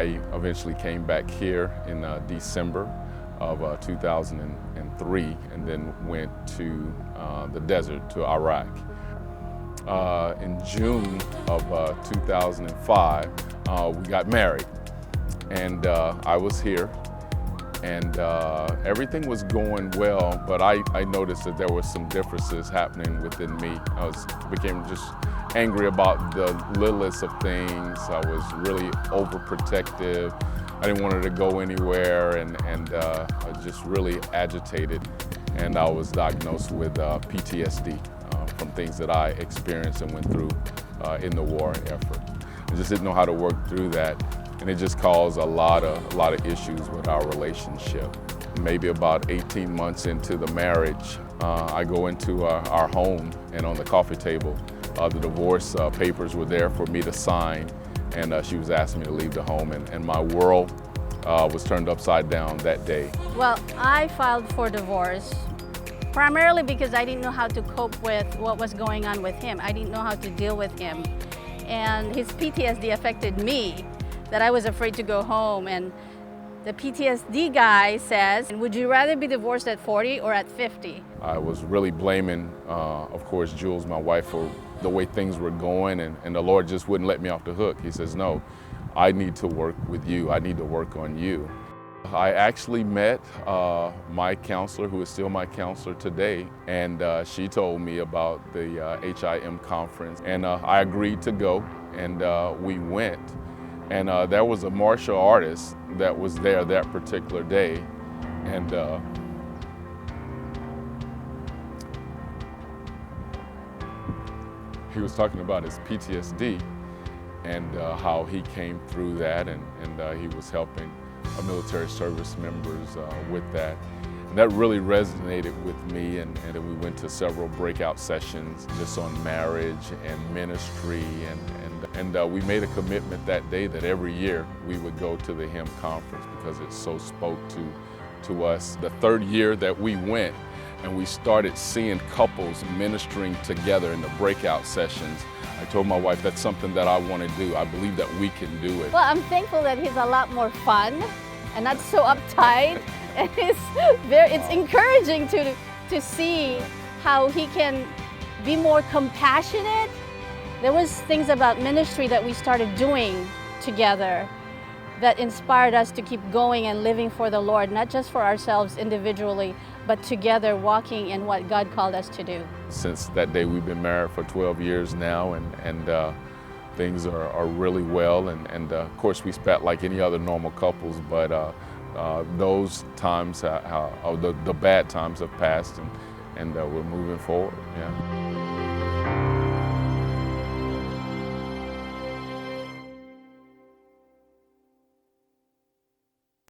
I eventually came back here in December of 2003 and then went to the desert, to Iraq. In June of 2005, we got married, and I was here, and everything was going well, but I noticed that there was some differences happening within me. Became just angry about the littlest of things. I was really overprotective. I didn't want her to go anywhere, and I was just really agitated, and I was diagnosed with PTSD from things that I experienced and went through in the war effort. I just didn't know how to work through that, and it just caused a lot of issues with our relationship. Maybe about 18 months into the marriage, I go into our home, and on the coffee table, the divorce papers were there for me to sign, and she was asking me to leave the home, and my world was turned upside down that day. Well, I filed for divorce primarily because I didn't know how to cope with what was going on with him. I didn't know how to deal with him. And his PTSD affected me, that I was afraid to go home. And the PTSD guy says, would you rather be divorced at 40 or at 50? I was really blaming, of course, Jules, my wife, for the way things were going, and the Lord just wouldn't let me off the hook. He says, no, I need to work with you. I need to work on you. I actually met my counselor, who is still my counselor today, and she told me about the HIM conference, and I agreed to go, and we went. And there was a martial artist that was there that particular day, and he was talking about his PTSD and how he came through that, and he was helping military service members with that. And that really resonated with me, and then we went to several breakout sessions just on marriage and ministry, and we made a commitment that day that every year we would go to the HIM conference because it so spoke to us. The third year that we went, and we started seeing couples ministering together in the breakout sessions, I told my wife, that's something that I want to do. I believe that we can do it. Well, I'm thankful that he's a lot more fun and not so uptight. And it's encouraging to see how he can be more compassionate. There was things about ministry that we started doing together that inspired us to keep going and living for the Lord, not just for ourselves individually, but together walking in what God called us to do. Since that day, we've been married for 12 years now, and things are really well. And of course, we spat like any other normal couples, but those times, the bad times have passed, and we're moving forward. Yeah.